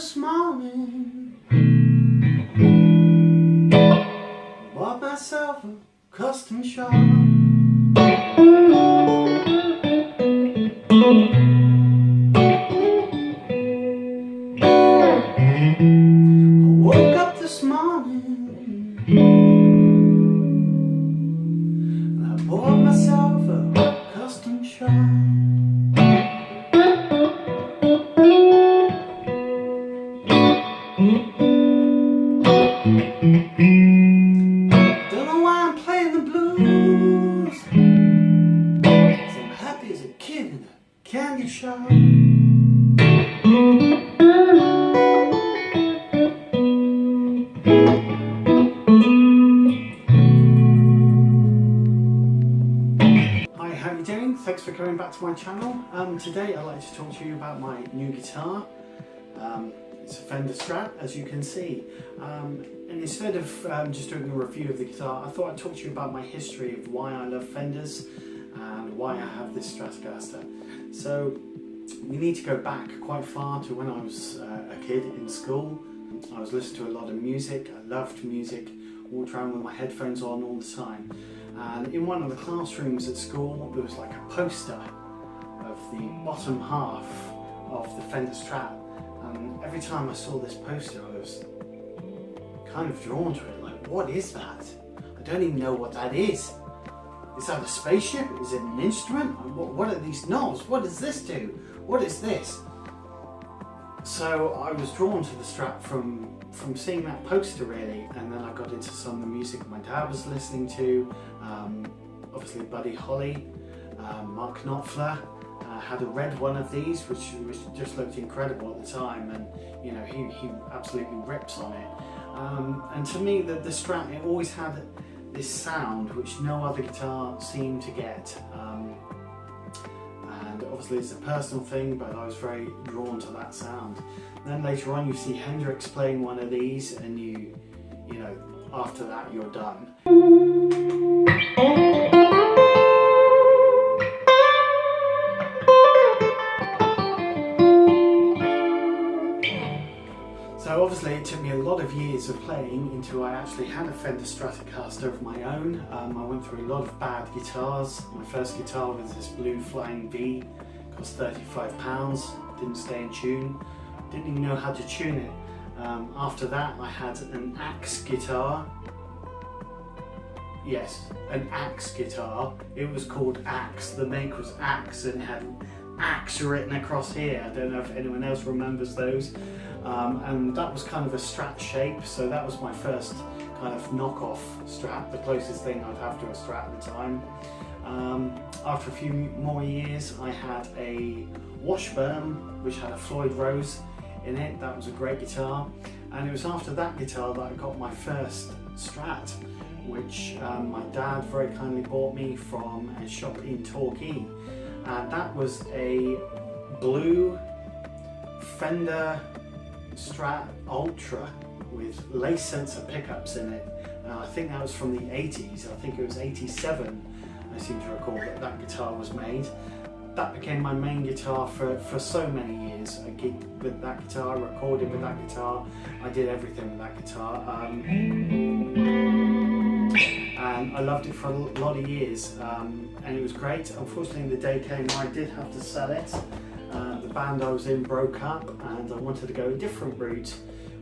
this morning, bought myself a custom shop. I woke up this morning and I bought myself a custom shop. Don't know why I'm playing the blues, 'cause I'm happy as a kid in a candy shop. Hi, how are you doing? Thanks for coming back to my channel. Today I'd like to talk to you about my new guitar. It's a Fender Strat, as you can see. And instead of just doing a review of the guitar, I thought I'd talk to you about my history of why I love Fenders and why I have this Stratocaster. So we need to go back quite far to when I was a kid in school. I was listening to a lot of music. I loved music, walked around with my headphones on all the time. And in one of the classrooms at school, there was like a poster of the bottom half of the Fender Strat. And every time I saw this poster, I was kind of drawn to it. Like, what is that? I don't even know what that is. Is that a spaceship? Is it an instrument? What are these knobs? What does this do? What is this? So I was drawn to the Strat from seeing that poster, really. And then I got into some of the music my dad was listening to. Obviously Buddy Holly, Mark Knopfler. Had a red one of these, which just looked incredible at the time, and you know he absolutely rips on it. And to me, the Strat, it always had this sound which no other guitar seemed to get. And obviously it's a personal thing, but I was very drawn to that sound. Then later on, you see Hendrix playing one of these, and you know after that you're done. So obviously it took me a lot of years of playing until I actually had a Fender Stratocaster of my own. I went through a lot of bad guitars. My first guitar was this blue Flying V, cost £35, didn't stay in tune, didn't even know how to tune it. After that I had an Axe guitar. Yes, an Axe guitar. It was called Axe, the make was Axe, and it had Axe written across here. I don't know if anyone else remembers those. And that was kind of a Strat shape, so that was my first kind of knockoff Strat, the closest thing I'd have to a Strat at the time. After a few more years, I had a Washburn, which had a Floyd Rose in it. That was a great guitar, and it was after that guitar that I got my first Strat, which my dad very kindly bought me from a shop in Torquay, and that was a blue Fender Strat Ultra with lace sensor pickups in it. I think that was from the 80s. I think it was 87, I seem to recall, that guitar was made. That became my main guitar for so many years. I gigged with that guitar, recorded with that guitar, I did everything with that guitar. And I loved it for a lot of years, and it was great. Unfortunately, the day came where I did have to sell it. The band I was in broke up, and I wanted to go a different route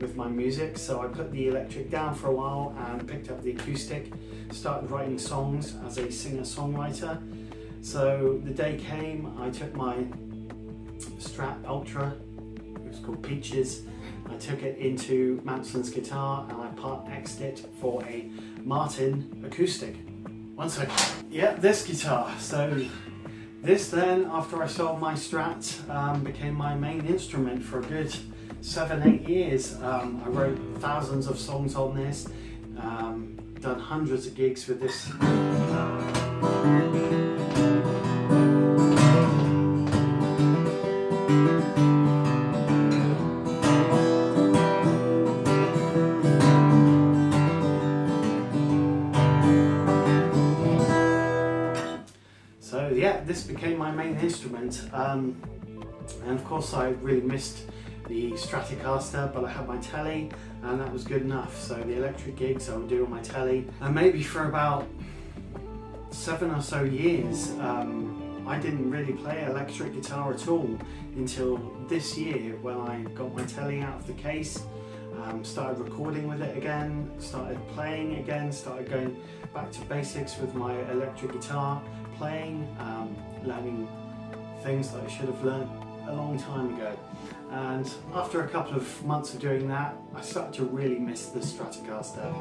with my music, so I put the electric down for a while and picked up the acoustic, started writing songs as a singer-songwriter. So the day came, I took my Strat Ultra, it was called Peaches, I took it into Manson's Guitar and I part X'd it for a Martin acoustic. One second. Yeah, this guitar. So this then, after I sold my Strat, became my main instrument for a good 7-8 years. I wrote thousands of songs on this, done hundreds of gigs with this. yeah, this became my main instrument, and of course I really missed the Stratocaster, but I had my telly and that was good enough. So the electric gigs I would do on my telly, and maybe for about 7 or so years I didn't really play electric guitar at all until this year when I got my telly out of the case, started recording with it again, started playing again, started going back to basics with my electric guitar playing, learning things that I should have learned a long time ago. And after a couple of months of doing that, I started to really miss the Stratocaster.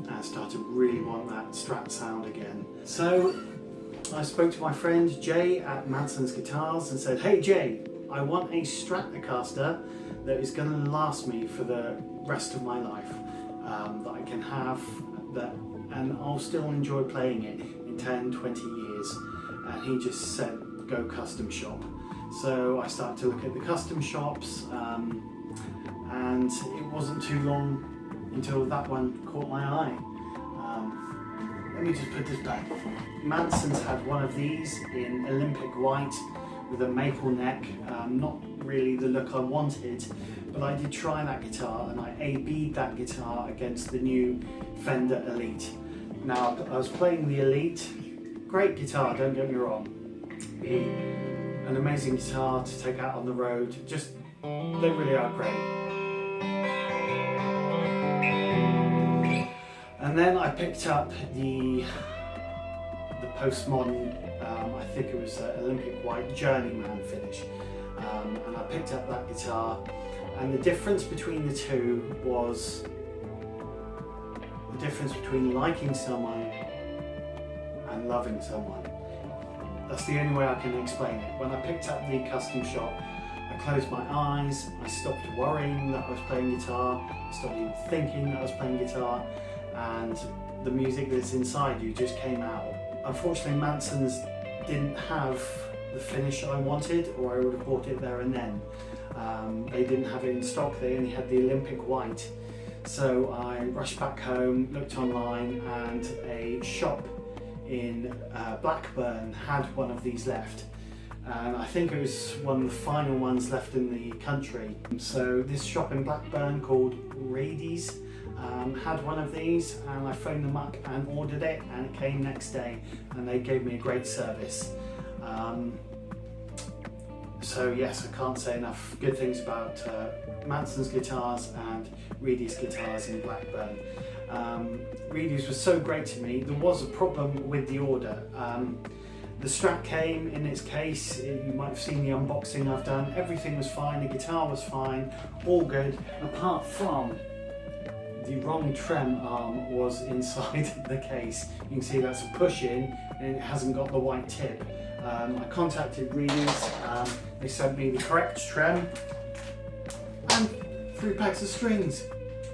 I started to really want that Strat sound again. So I spoke to my friend Jay at Manson's Guitars and said, hey Jay, I want a Stratocaster that is going to last me for the rest of my life, that I can have that and I'll still enjoy playing it in 10, 20 years. And he just said, go custom shop. So I started to look at the custom shops, and it wasn't too long until that one caught my eye. Let me just put this back. Manson's had one of these in Olympic white with a maple neck. Not really the look I wanted, but I did try that guitar and I A/B'd that guitar against the new Fender Elite. Now I was playing the Elite, great guitar, don't get me wrong. An amazing guitar to take out on the road, just, they really are great. And then I picked up the Postmodern, I think it was Olympic white Journeyman finish, and I picked up that guitar, and the difference between the two was the difference between liking someone and loving someone. That's the only way I can explain it. When I picked up the custom shop, I closed my eyes, I stopped worrying that I was playing guitar, I stopped even thinking that I was playing guitar, and the music that's inside you just came out. Unfortunately, Manson's didn't have the finish I wanted, or I would have bought it there and then. They didn't have it in stock, they only had the Olympic white. So I rushed back home, looked online, and a shop in Blackburn had one of these left. And I think it was one of the final ones left in the country. So this shop in Blackburn called Reedy's had one of these, and I phoned them up and ordered it, and it came next day, and they gave me a great service. So yes, I can't say enough good things about Manson's guitars and Reedy's guitars in Blackburn. Reedy's was so great to me. There was a problem with the order. The Strat came in its case, you might have seen the unboxing I've done, everything was fine, the guitar was fine, all good, apart from the wrong trem arm was inside the case. You can see that's a push in and it hasn't got the white tip. I contacted Reedy's, they sent me the correct trem and 3 packs of strings.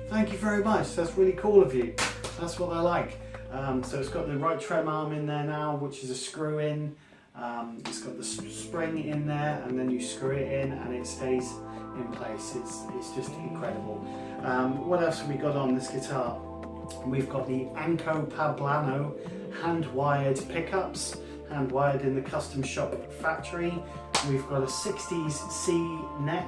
Thank you very much, that's really cool of you. That's what I like. So it's got the right trem arm in there now, which is a screw in. It's got the spring in there, and then you screw it in and it stays in place. It's just incredible. What else have we got on this guitar? We've got the Anco Pablano hand-wired pickups, hand-wired in the custom shop factory. We've got a 60s C neck.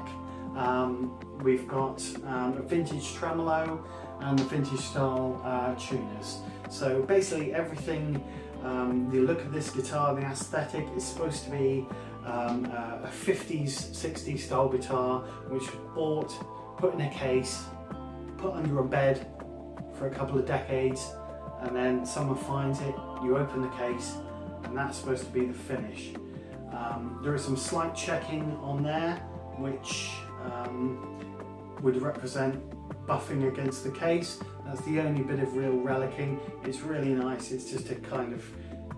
We've got a vintage tremolo and the vintage style tuners. So basically everything, the look of this guitar, the aesthetic is supposed to be a 50s, 60s style guitar, which was bought, put in a case, put under a bed for a couple of decades, and then someone finds it, you open the case, and that's supposed to be the finish. There is some slight checking on there, which would represent buffing against the case. That's the only bit of real relicking. It's really nice, it's just a kind of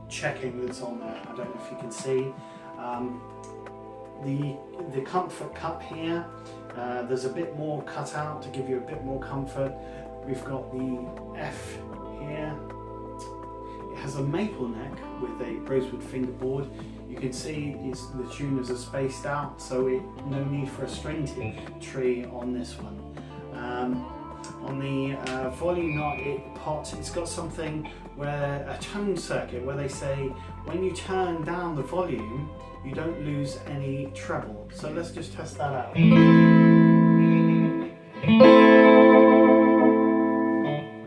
checking that's on there. I don't know if you can see. The comfort cup here, there's a bit more cut out to give you a bit more comfort. We've got the F here. It has a maple neck with a rosewood fingerboard. You can see the tuners are spaced out, so no need for a string tree on this one. on the volume pot, it's got something where a tone circuit where they say when you turn down the volume, you don't lose any treble. So let's just test that out. I'm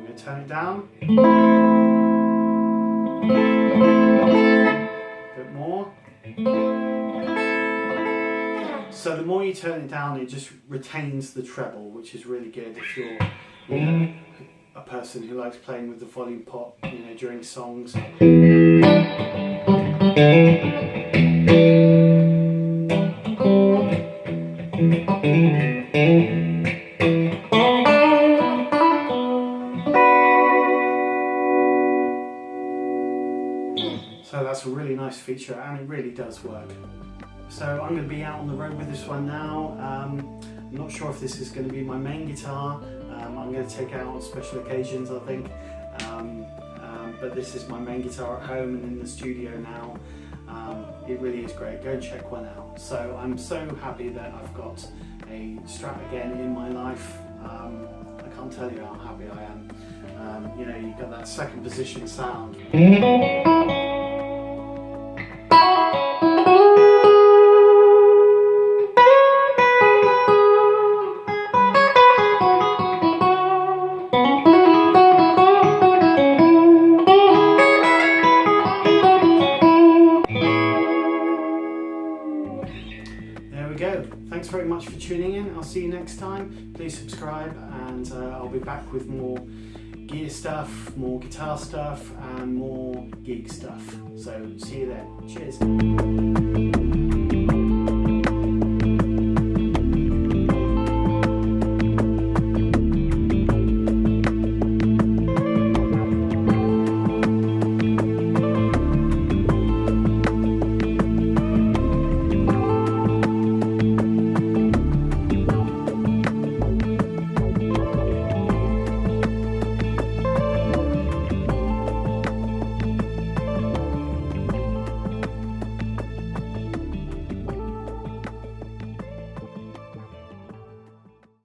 going to turn it down. A bit more. So the more you turn it down, it just retains the treble, which is really good if you're, you know, a person who likes playing with the volume pot, you know, during songs. So that's a really nice feature, and it really does work. So I'm going to be out on the road with this one now. I'm not sure if this is going to be my main guitar. I'm going to take it out on special occasions, I think. But this is my main guitar at home and in the studio now. It really is great. Go and check one out. So I'm so happy that I've got a Strat again in my life. I can't tell you how happy I am. You know, you've got that second position sound. There we go. Thanks very much for tuning in. I'll see you next time. Please subscribe, and I'll be back with more gear stuff, more guitar stuff, and more gig stuff. So see you then. Cheers.